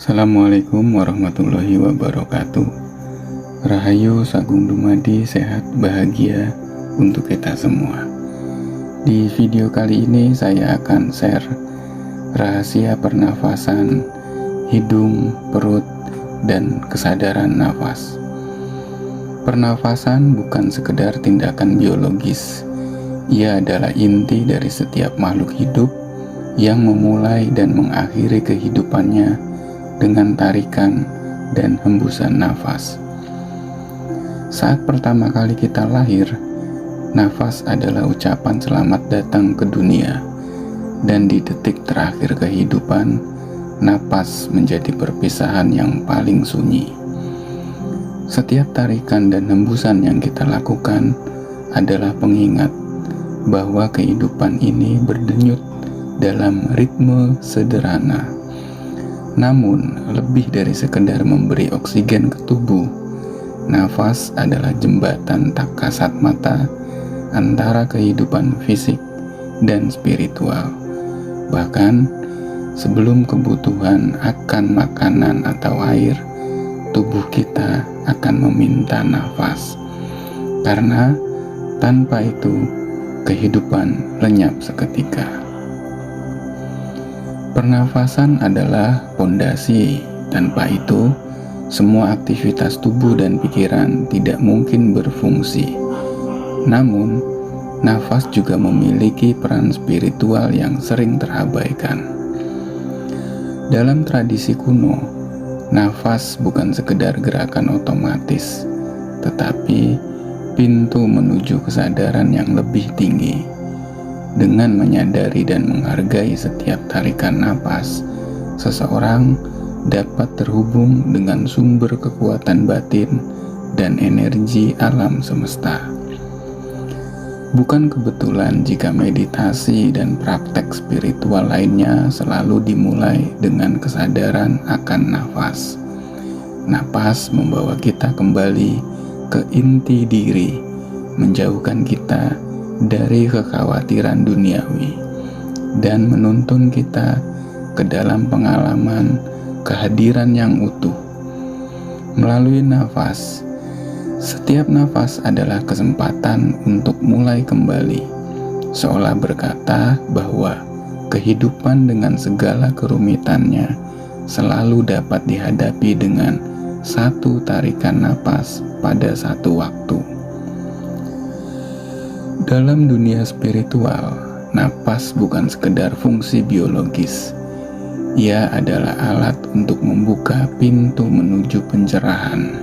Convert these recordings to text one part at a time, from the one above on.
Assalamualaikum warahmatullahi wabarakatuh. Rahayu Sagung Dumadi, sehat bahagia untuk kita semua. Di video kali ini saya akan share rahasia pernafasan, hidung, perut, dan kesadaran nafas. Pernafasan bukan sekedar tindakan biologis. Ia adalah inti dari setiap makhluk hidup yang memulai dan mengakhiri kehidupannya dengan tarikan dan hembusan nafas. Saat pertama kali kita lahir, nafas adalah ucapan selamat datang ke dunia, dan di detik terakhir kehidupan, napas menjadi perpisahan yang paling sunyi. Setiap tarikan dan hembusan yang kita lakukan adalah pengingat bahwa kehidupan ini berdenyut dalam ritme sederhana. Namun, lebih dari sekedar memberi oksigen ke tubuh, nafas adalah jembatan tak kasat mata antara kehidupan fisik dan spiritual. Bahkan, sebelum kebutuhan akan makanan atau air, tubuh kita akan meminta nafas. Karena tanpa itu, kehidupan lenyap seketika. Pernafasan adalah fondasi. Tanpa itu, semua aktivitas tubuh dan pikiran tidak mungkin berfungsi. Namun, nafas juga memiliki peran spiritual yang sering terabaikan. Dalam tradisi kuno, nafas bukan sekedar gerakan otomatis, tetapi pintu menuju kesadaran yang lebih tinggi. Dengan menyadari dan menghargai setiap tarikan napas, seseorang dapat terhubung dengan sumber kekuatan batin dan energi alam semesta. Bukan kebetulan jika meditasi dan praktek spiritual lainnya selalu dimulai dengan kesadaran akan nafas. Napas membawa kita kembali ke inti diri, menjauhkan kita dari kekhawatiran duniawi, dan menuntun kita ke dalam pengalaman kehadiran yang utuh. Melalui nafas, setiap nafas adalah kesempatan untuk mulai kembali, seolah berkata bahwa kehidupan dengan segala kerumitannya selalu dapat dihadapi dengan satu tarikan napas pada satu waktu. Dalam dunia spiritual, napas bukan sekedar fungsi biologis. Ia adalah alat untuk membuka pintu menuju pencerahan.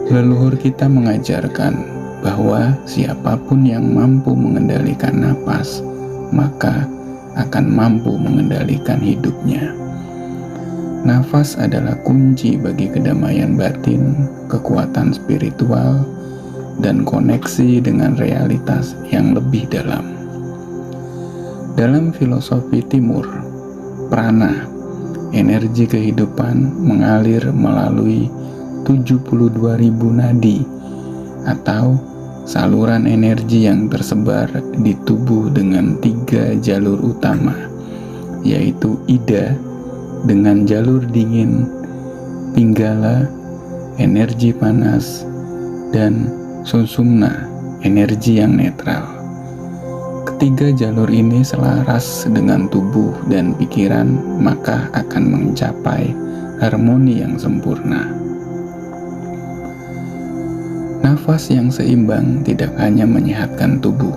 Leluhur kita mengajarkan bahwa siapapun yang mampu mengendalikan napas, maka akan mampu mengendalikan hidupnya. Nafas adalah kunci bagi kedamaian batin, kekuatan spiritual, dan koneksi dengan realitas yang lebih dalam. Dalam filosofi timur, prana, energi kehidupan mengalir melalui 72.000 nadi atau saluran energi yang tersebar di tubuh dengan 3 jalur utama, yaitu Ida dengan jalur dingin, Pinggala, energi panas, dan Susumna, energi yang netral. Ketiga jalur ini selaras dengan tubuh dan pikiran, maka akan mencapai harmoni yang sempurna. Nafas yang seimbang tidak hanya menyehatkan tubuh,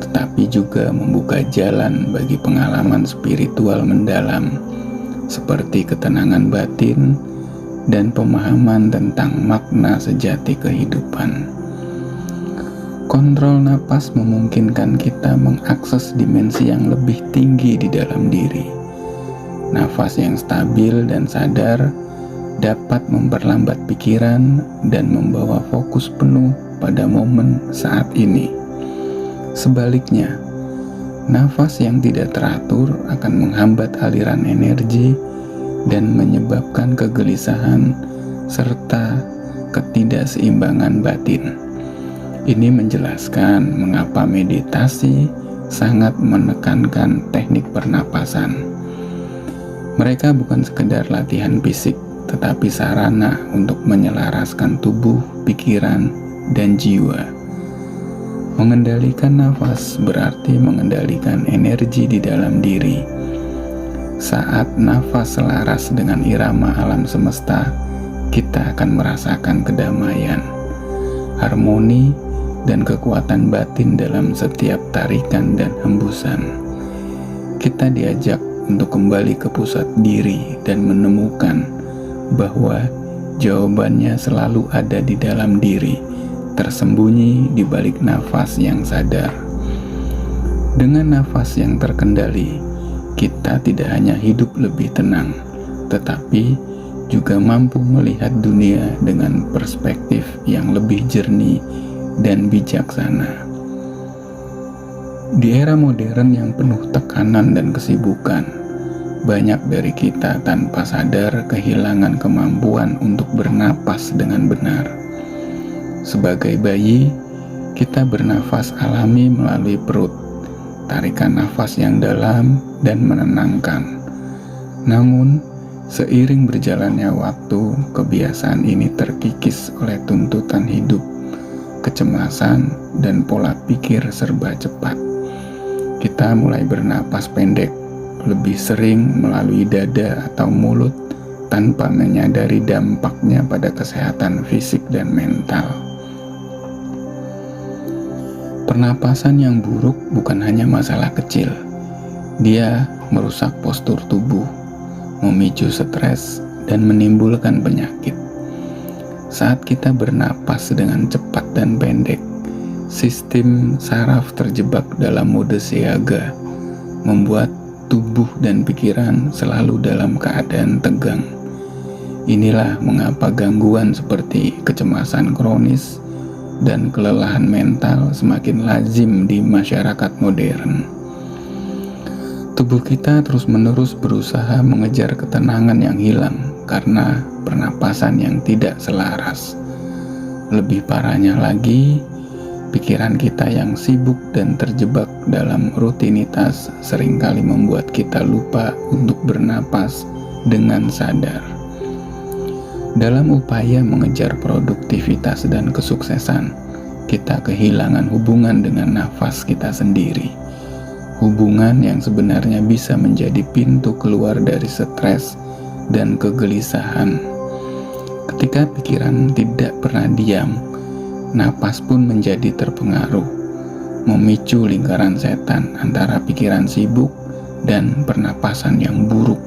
tetapi juga membuka jalan bagi pengalaman spiritual mendalam, seperti ketenangan batin dan pemahaman tentang makna sejati kehidupan. Kontrol napas memungkinkan kita mengakses dimensi yang lebih tinggi di dalam diri. Nafas yang stabil dan sadar dapat memperlambat pikiran dan membawa fokus penuh pada momen saat ini. Sebaliknya, nafas yang tidak teratur akan menghambat aliran energi dan menyebabkan kegelisahan serta ketidakseimbangan batin. Ini menjelaskan mengapa meditasi sangat menekankan teknik pernapasan. Mereka bukan sekedar latihan fisik, tetapi sarana untuk menyelaraskan tubuh, pikiran, dan jiwa. Mengendalikan nafas berarti mengendalikan energi di dalam diri. Saat nafas selaras dengan irama alam semesta, kita akan merasakan kedamaian, harmoni, dan kekuatan batin dalam setiap tarikan dan hembusan. Kita diajak untuk kembali ke pusat diri dan menemukan bahwa jawabannya selalu ada di dalam diri, tersembunyi di balik nafas yang sadar. Dengan nafas yang terkendali, kita tidak hanya hidup lebih tenang, tetapi juga mampu melihat dunia dengan perspektif yang lebih jernih dan bijaksana. Di era modern yang penuh tekanan dan kesibukan, banyak dari kita tanpa sadar kehilangan kemampuan untuk bernapas dengan benar. Sebagai bayi, kita bernafas alami melalui perut, tarikan nafas yang dalam dan menenangkan. Namun, seiring berjalannya waktu, kebiasaan ini terkikis oleh tuntutan hidup, kecemasan, dan pola pikir serba cepat. Kita mulai bernapas pendek, lebih sering melalui dada atau mulut, tanpa menyadari dampaknya pada kesehatan fisik dan mental. Pernapasan yang buruk bukan hanya masalah kecil. Dia merusak postur tubuh, memicu stres, dan menimbulkan penyakit. Saat kita bernapas dengan cepat dan pendek, sistem saraf terjebak dalam mode siaga, membuat tubuh dan pikiran selalu dalam keadaan tegang. Inilah mengapa gangguan seperti kecemasan kronis dan kelelahan mental semakin lazim di masyarakat modern. Tubuh kita terus-menerus berusaha mengejar ketenangan yang hilang karena pernapasan yang tidak selaras. Lebih parahnya lagi, pikiran kita yang sibuk dan terjebak dalam rutinitas seringkali membuat kita lupa untuk bernapas dengan sadar. Dalam upaya mengejar produktivitas dan kesuksesan, kita kehilangan hubungan dengan nafas kita sendiri. Hubungan yang sebenarnya bisa menjadi pintu keluar dari stres dan kegelisahan. Ketika pikiran tidak pernah diam, napas pun menjadi terpengaruh, memicu lingkaran setan antara pikiran sibuk dan pernapasan yang buruk.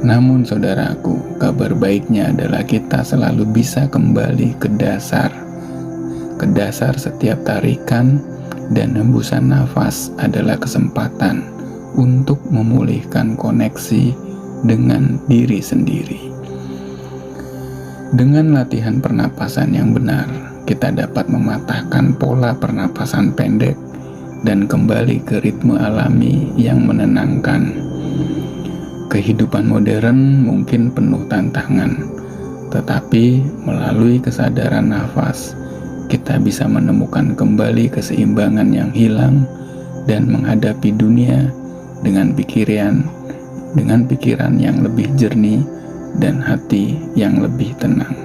Namun saudaraku, kabar baiknya adalah kita selalu bisa kembali ke dasar. Ke dasar setiap tarikan dan hembusan nafas adalah kesempatan untuk memulihkan koneksi dengan diri sendiri. Dengan latihan pernapasan yang benar, kita dapat mematahkan pola pernapasan pendek dan kembali ke ritme alami yang menenangkan. Kehidupan modern mungkin penuh tantangan, tetapi melalui kesadaran nafas, kita bisa menemukan kembali keseimbangan yang hilang dan menghadapi dunia dengan pikiran yang lebih jernih dan hati yang lebih tenang.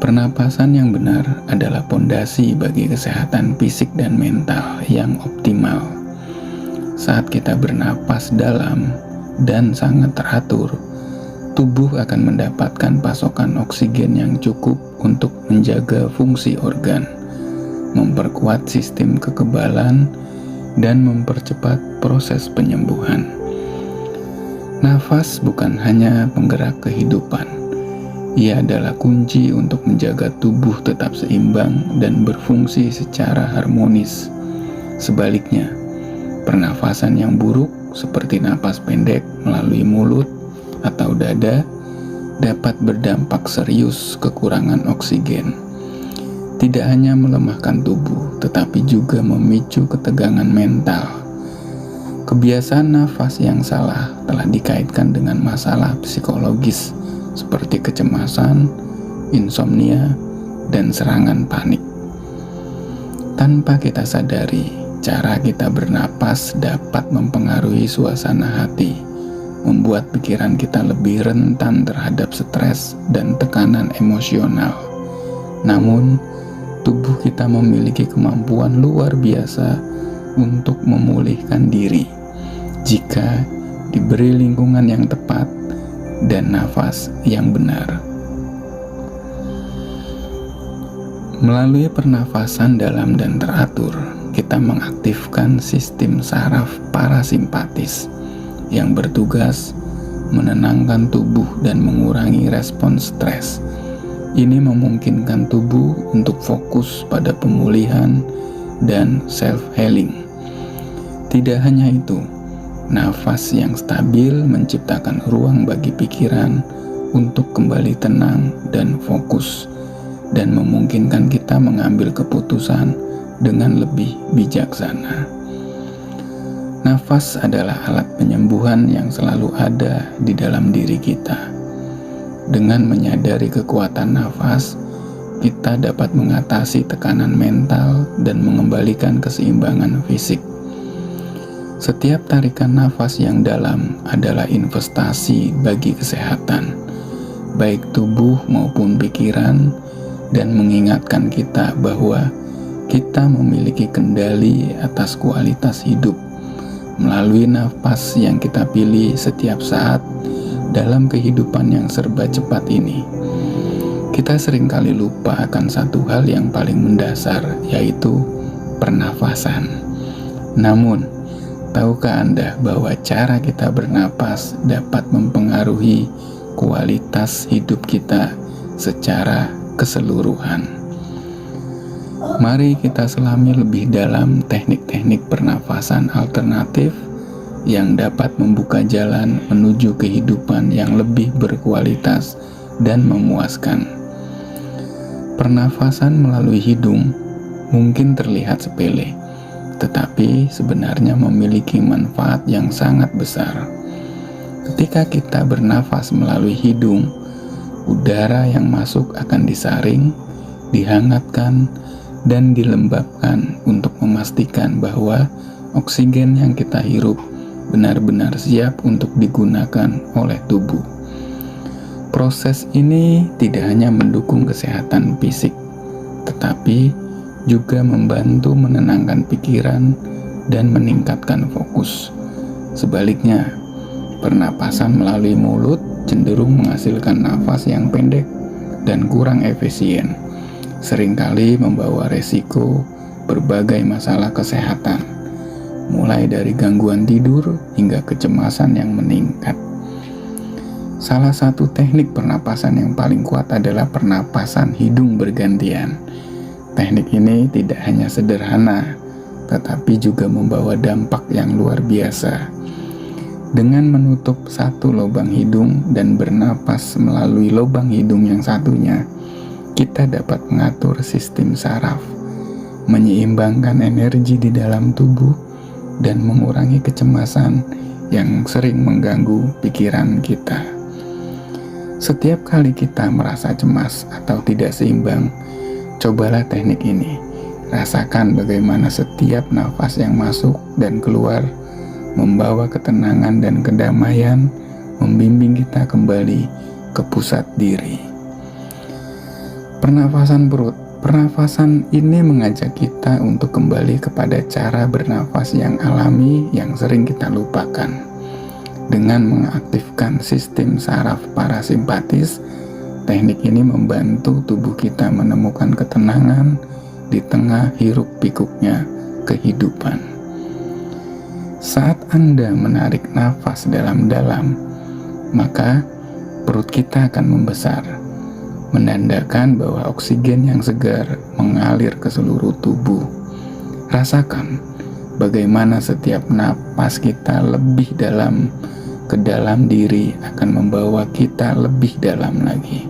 Pernapasan yang benar adalah pondasi bagi kesehatan fisik dan mental yang optimal. Saat kita bernapas dalam dan sangat teratur, tubuh akan mendapatkan pasokan oksigen yang cukup untuk menjaga fungsi organ, memperkuat sistem kekebalan, dan mempercepat proses penyembuhan. Nafas bukan hanya penggerak kehidupan, ia adalah kunci untuk menjaga tubuh tetap seimbang dan berfungsi secara harmonis. Sebaliknya, pernafasan yang buruk seperti napas pendek melalui mulut atau dada dapat berdampak serius kekurangan oksigen. Tidak hanya melemahkan tubuh, tetapi juga memicu ketegangan mental. Kebiasaan nafas yang salah telah dikaitkan dengan masalah psikologis seperti kecemasan, insomnia, dan serangan panik. Tanpa kita sadari, cara kita bernapas dapat mempengaruhi suasana hati, membuat pikiran kita lebih rentan terhadap stres dan tekanan emosional. Namun, tubuh kita memiliki kemampuan luar biasa untuk memulihkan diri jika diberi lingkungan yang tepat dan nafas yang benar. Melalui pernafasan dalam dan teratur, kita mengaktifkan sistem saraf parasimpatis yang bertugas menenangkan tubuh dan mengurangi respons stres. Ini memungkinkan tubuh untuk fokus pada pemulihan dan self-healing. Tidak hanya itu, nafas yang stabil menciptakan ruang bagi pikiran untuk kembali tenang dan fokus, dan memungkinkan kita mengambil keputusan dengan lebih bijaksana. Nafas adalah alat penyembuhan yang selalu ada di dalam diri kita. Dengan menyadari kekuatan nafas, kita dapat mengatasi tekanan mental dan mengembalikan keseimbangan fisik. Setiap tarikan nafas yang dalam adalah investasi bagi kesehatan, baik tubuh maupun pikiran, dan mengingatkan kita bahwa kita memiliki kendali atas kualitas hidup melalui nafas yang kita pilih setiap saat dalam kehidupan yang serba cepat ini. Kita seringkali lupa akan satu hal yang paling mendasar, yaitu pernafasan. Namun, tahukah Anda bahwa cara kita bernapas dapat mempengaruhi kualitas hidup kita secara keseluruhan? Mari kita selami lebih dalam teknik-teknik pernafasan alternatif yang dapat membuka jalan menuju kehidupan yang lebih berkualitas dan memuaskan. Pernafasan melalui hidung mungkin terlihat sepele, tetapi sebenarnya memiliki manfaat yang sangat besar. Ketika kita bernafas melalui hidung, udara yang masuk akan disaring, dihangatkan, dan dilembabkan untuk memastikan bahwa oksigen yang kita hirup benar-benar siap untuk digunakan oleh tubuh. Proses ini tidak hanya mendukung kesehatan fisik, tetapi juga membantu menenangkan pikiran dan meningkatkan fokus. Sebaliknya, pernapasan melalui mulut cenderung menghasilkan nafas yang pendek dan kurang efisien, seringkali membawa resiko berbagai masalah kesehatan, mulai dari gangguan tidur hingga kecemasan yang meningkat. Salah satu teknik pernapasan yang paling kuat adalah pernapasan hidung bergantian. Teknik ini tidak hanya sederhana, tetapi juga membawa dampak yang luar biasa. Dengan menutup satu lubang hidung dan bernapas melalui lubang hidung yang satunya, kita dapat mengatur sistem saraf, menyeimbangkan energi di dalam tubuh, dan mengurangi kecemasan yang sering mengganggu pikiran kita. Setiap kali kita merasa cemas atau tidak seimbang, cobalah teknik ini. Rasakan bagaimana setiap nafas yang masuk dan keluar membawa ketenangan dan kedamaian, membimbing kita kembali ke pusat diri. Pernafasan perut. Pernafasan ini mengajak kita untuk kembali kepada cara bernafas yang alami yang sering kita lupakan. Dengan mengaktifkan sistem saraf parasimpatis, teknik ini membantu tubuh kita menemukan ketenangan di tengah hiruk-pikuknya kehidupan. Saat Anda menarik nafas dalam-dalam, maka perut kita akan membesar, menandakan bahwa oksigen yang segar mengalir ke seluruh tubuh. Rasakan bagaimana setiap napas kita lebih dalam ke dalam diri akan membawa kita lebih dalam lagi,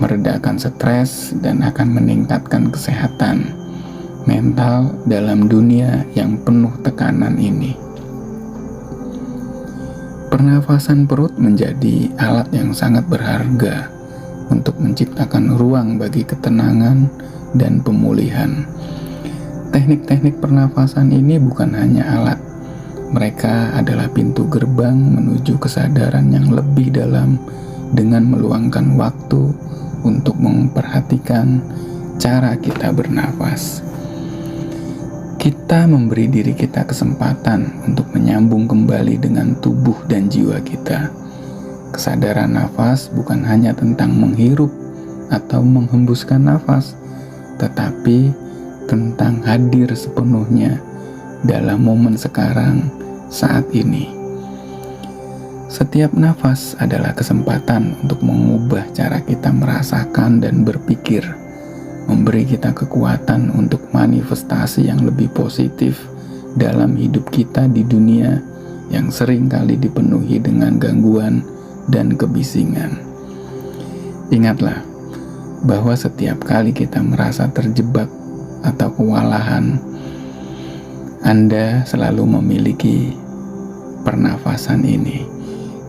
meredakan stres dan akan meningkatkan kesehatan mental dalam dunia yang penuh tekanan ini. Pernafasan perut menjadi alat yang sangat berharga untuk menciptakan ruang bagi ketenangan dan pemulihan. Teknik-teknik pernafasan ini bukan hanya alat, mereka adalah pintu gerbang menuju kesadaran yang lebih dalam dengan meluangkan waktu untuk memperhatikan cara kita bernafas. Kita memberi diri kita kesempatan untuk menyambung kembali dengan tubuh dan jiwa kita. Kesadaran nafas bukan hanya tentang menghirup atau menghembuskan nafas, tetapi tentang hadir sepenuhnya dalam momen sekarang saat ini. Setiap nafas adalah kesempatan untuk mengubah cara kita merasakan dan berpikir, memberi kita kekuatan untuk manifestasi yang lebih positif dalam hidup kita di dunia yang sering kali dipenuhi dengan gangguan dan kebisingan. Ingatlah bahwa setiap kali kita merasa terjebak atau kewalahan, Anda selalu memiliki pernafasan ini.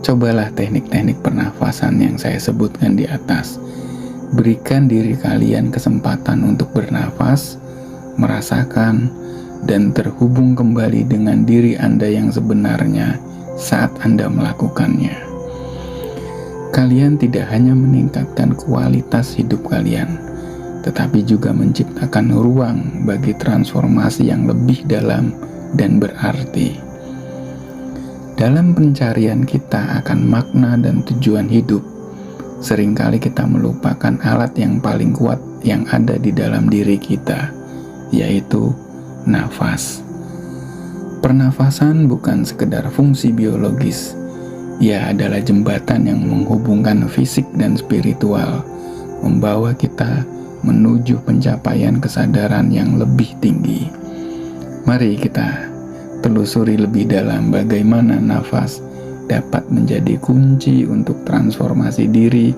Cobalah teknik-teknik pernafasan yang saya sebutkan di atas. Berikan diri kalian kesempatan untuk bernafas, merasakan, dan terhubung kembali dengan diri Anda yang sebenarnya saat Anda melakukannya. Kalian tidak hanya meningkatkan kualitas hidup kalian, tetapi juga menciptakan ruang bagi transformasi yang lebih dalam dan berarti. Dalam pencarian kita akan makna dan tujuan hidup, seringkali kita melupakan alat yang paling kuat yang ada di dalam diri kita, yaitu nafas. Pernafasan bukan sekedar fungsi biologis, ia adalah jembatan yang menghubungkan fisik dan spiritual, membawa kita menuju pencapaian kesadaran yang lebih tinggi. Mari kita telusuri lebih dalam bagaimana nafas dapat menjadi kunci untuk transformasi diri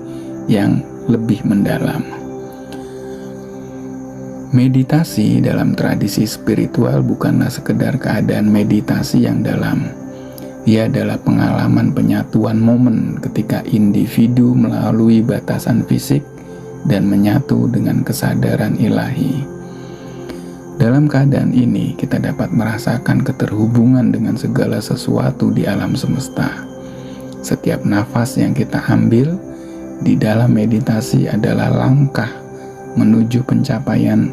yang lebih mendalam. Meditasi dalam tradisi spiritual bukanlah sekedar keadaan meditasi yang dalam. Ia adalah pengalaman penyatuan momen ketika individu melalui batasan fisik dan menyatu dengan kesadaran ilahi. Dalam keadaan ini, kita dapat merasakan keterhubungan dengan segala sesuatu di alam semesta. Setiap nafas yang kita ambil di dalam meditasi adalah langkah menuju pencapaian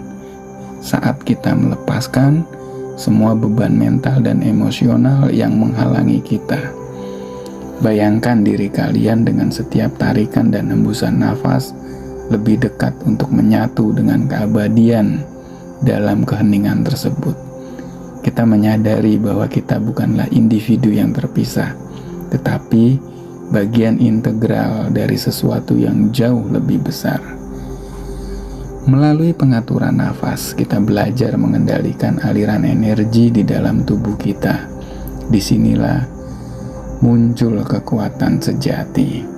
saat kita melepaskan semua beban mental dan emosional yang menghalangi kita. Bayangkan diri kalian dengan setiap tarikan dan hembusan nafas lebih dekat untuk menyatu dengan keabadian dalam keheningan tersebut. Kita menyadari bahwa kita bukanlah individu yang terpisah, tetapi bagian integral dari sesuatu yang jauh lebih besar. Melalui pengaturan nafas, kita belajar mengendalikan aliran energi di dalam tubuh kita. Disinilah muncul kekuatan sejati.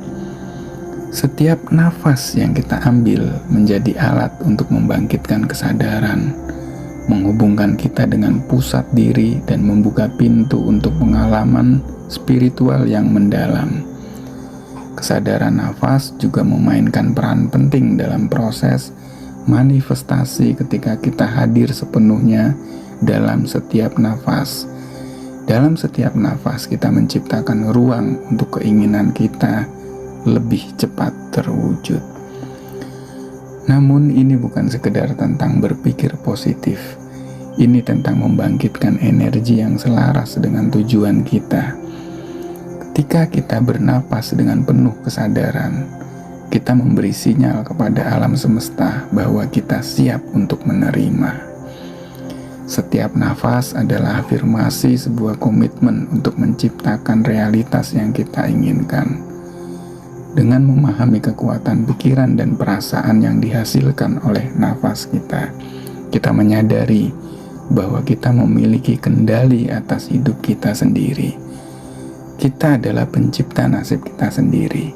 Setiap nafas yang kita ambil menjadi alat untuk membangkitkan kesadaran, menghubungkan kita dengan pusat diri dan membuka pintu untuk pengalaman spiritual yang mendalam. Kesadaran nafas juga memainkan peran penting dalam proses manifestasi ketika kita hadir sepenuhnya dalam setiap nafas. Dalam setiap nafas kita menciptakan ruang untuk keinginan kita lebih cepat terwujud. Namun ini bukan sekedar tentang berpikir positif. Ini tentang membangkitkan energi yang selaras dengan tujuan kita. Ketika kita bernapas dengan penuh kesadaran, kita memberi sinyal kepada alam semesta bahwa kita siap untuk menerima. Setiap nafas adalah afirmasi sebuah komitmen untuk menciptakan realitas yang kita inginkan. Dengan memahami kekuatan pikiran dan perasaan yang dihasilkan oleh nafas kita, kita menyadari bahwa kita memiliki kendali atas hidup kita sendiri. Kita adalah pencipta nasib kita sendiri.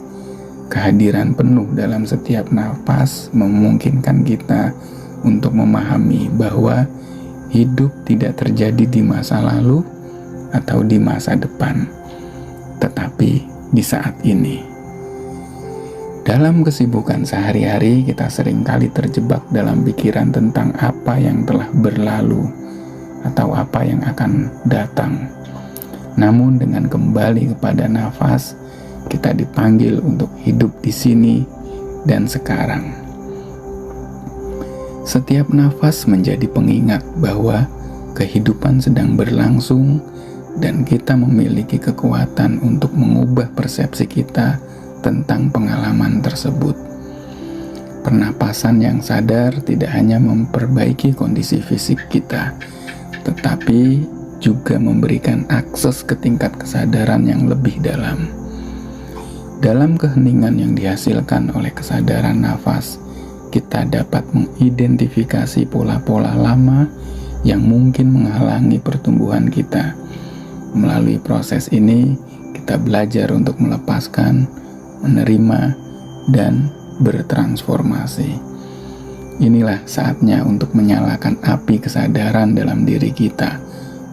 Kehadiran penuh dalam setiap nafas memungkinkan kita untuk memahami bahwa hidup tidak terjadi di masa lalu atau di masa depan, tetapi di saat ini. Dalam kesibukan sehari-hari, kita seringkali terjebak dalam pikiran tentang apa yang telah berlalu atau apa yang akan datang. Namun dengan kembali kepada nafas, kita dipanggil untuk hidup di sini dan sekarang. Setiap nafas menjadi pengingat bahwa kehidupan sedang berlangsung dan kita memiliki kekuatan untuk mengubah persepsi kita tentang pengalaman tersebut. Pernapasan yang sadar tidak hanya memperbaiki kondisi fisik kita, tetapi juga memberikan akses ke tingkat kesadaran yang lebih dalam. Dalam keheningan yang dihasilkan oleh kesadaran nafas, kita dapat mengidentifikasi pola-pola lama yang mungkin menghalangi pertumbuhan kita. Melalui proses ini, kita belajar untuk melepaskan, menerima, dan bertransformasi. Inilah saatnya untuk menyalakan api kesadaran dalam diri kita,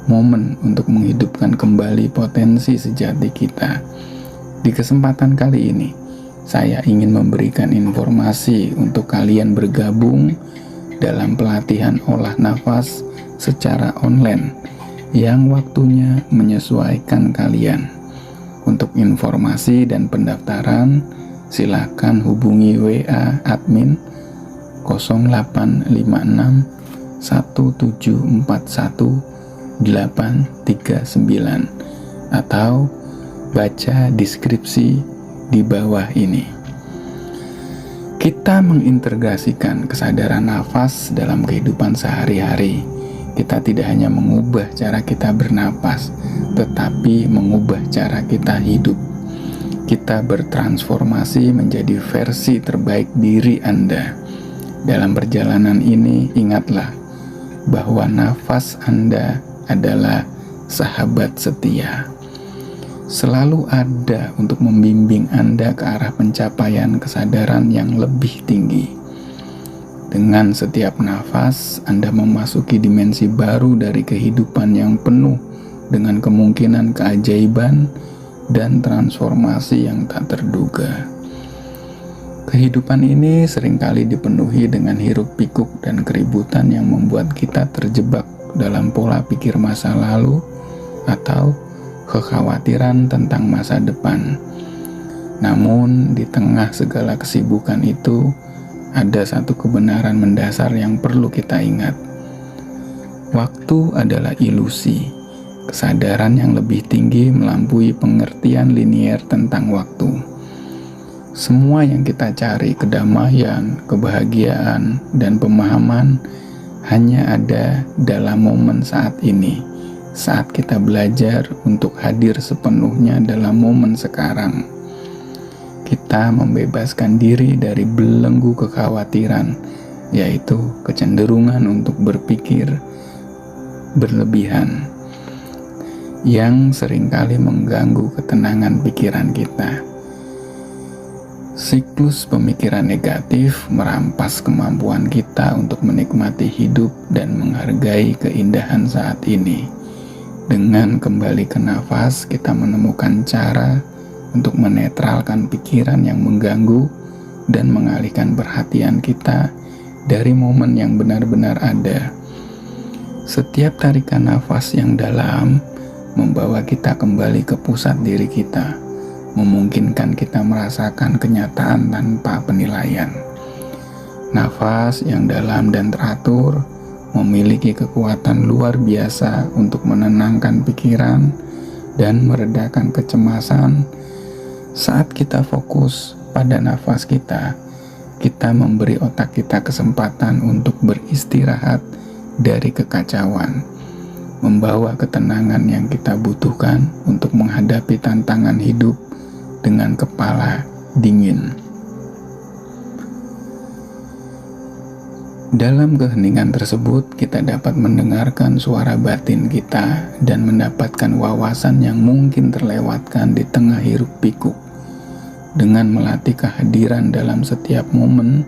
momen untuk menghidupkan kembali potensi sejati kita. Di kesempatan kali ini, saya ingin memberikan informasi untuk kalian bergabung dalam pelatihan olah nafas secara online yang waktunya menyesuaikan kalian. Untuk informasi dan pendaftaran, silakan hubungi WA admin 0856 1741 839 atau baca deskripsi di bawah ini. Kita mengintegrasikan kesadaran nafas dalam kehidupan sehari-hari. Kita tidak hanya mengubah cara kita bernapas, tetapi mengubah cara kita hidup. Kita bertransformasi menjadi versi terbaik diri Anda. Dalam perjalanan ini, ingatlah bahwa nafas Anda adalah sahabat setia. Selalu ada untuk membimbing Anda ke arah pencapaian kesadaran yang lebih tinggi. Dengan setiap nafas, Anda memasuki dimensi baru dari kehidupan yang penuh dengan kemungkinan keajaiban dan transformasi yang tak terduga. Kehidupan ini seringkali dipenuhi dengan hiruk-pikuk dan keributan yang membuat kita terjebak dalam pola pikir masa lalu atau kekhawatiran tentang masa depan. Namun, di tengah segala kesibukan itu, ada satu kebenaran mendasar yang perlu kita ingat. Waktu adalah ilusi. Kesadaran yang lebih tinggi melampaui pengertian linier tentang waktu. Semua yang kita cari, kedamaian, kebahagiaan, dan pemahaman hanya ada dalam momen saat ini, saat kita belajar untuk hadir sepenuhnya dalam momen sekarang. Kita membebaskan diri dari belenggu kekhawatiran, yaitu kecenderungan untuk berpikir berlebihan, yang seringkali mengganggu ketenangan pikiran kita. Siklus pemikiran negatif merampas kemampuan kita untuk menikmati hidup dan menghargai keindahan saat ini. Dengan kembali ke nafas, kita menemukan cara untuk menetralkan pikiran yang mengganggu dan mengalihkan perhatian kita dari momen yang benar-benar ada. Setiap tarikan nafas yang dalam membawa kita kembali ke pusat diri kita, memungkinkan kita merasakan kenyataan tanpa penilaian. Nafas yang dalam dan teratur memiliki kekuatan luar biasa untuk menenangkan pikiran dan meredakan kecemasan. Saat kita fokus pada nafas kita memberi otak kita kesempatan untuk beristirahat dari kekacauan, membawa ketenangan yang kita butuhkan untuk menghadapi tantangan hidup dengan kepala dingin. Dalam keheningan tersebut, kita dapat mendengarkan suara batin kita dan mendapatkan wawasan yang mungkin terlewatkan di tengah hiruk-pikuk. Dengan melatih kehadiran dalam setiap momen,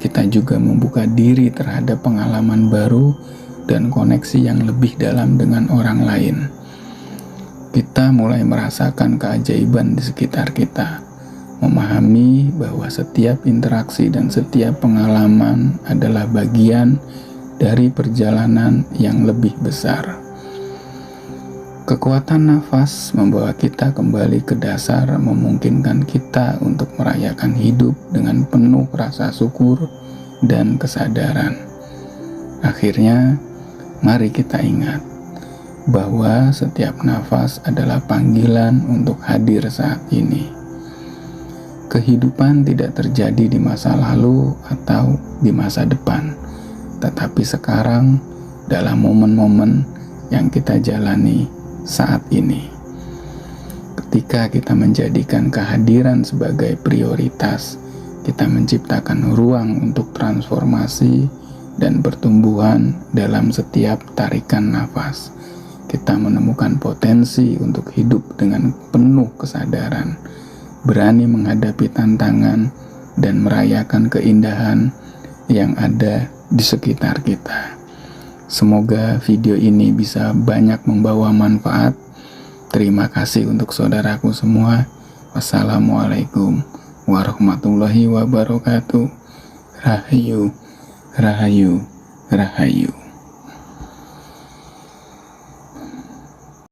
kita juga membuka diri terhadap pengalaman baru dan koneksi yang lebih dalam dengan orang lain. Kita mulai merasakan keajaiban di sekitar kita, memahami bahwa setiap interaksi dan setiap pengalaman adalah bagian dari perjalanan yang lebih besar. Kekuatan nafas membawa kita kembali ke dasar, memungkinkan kita untuk merayakan hidup dengan penuh rasa syukur dan kesadaran. Akhirnya, mari kita ingat bahwa setiap nafas adalah panggilan untuk hadir saat ini. Kehidupan tidak terjadi di masa lalu atau di masa depan, tetapi sekarang dalam momen-momen yang kita jalani saat ini. Ketika kita menjadikan kehadiran sebagai prioritas, kita menciptakan ruang untuk transformasi dan pertumbuhan dalam setiap tarikan nafas. Kita menemukan potensi untuk hidup dengan penuh kesadaran, berani menghadapi tantangan, dan merayakan keindahan yang ada di sekitar kita. Semoga video ini bisa banyak membawa manfaat. Terima kasih untuk saudaraku semua. Wassalamualaikum warahmatullahi wabarakatuh. Rahayu, rahayu, rahayu.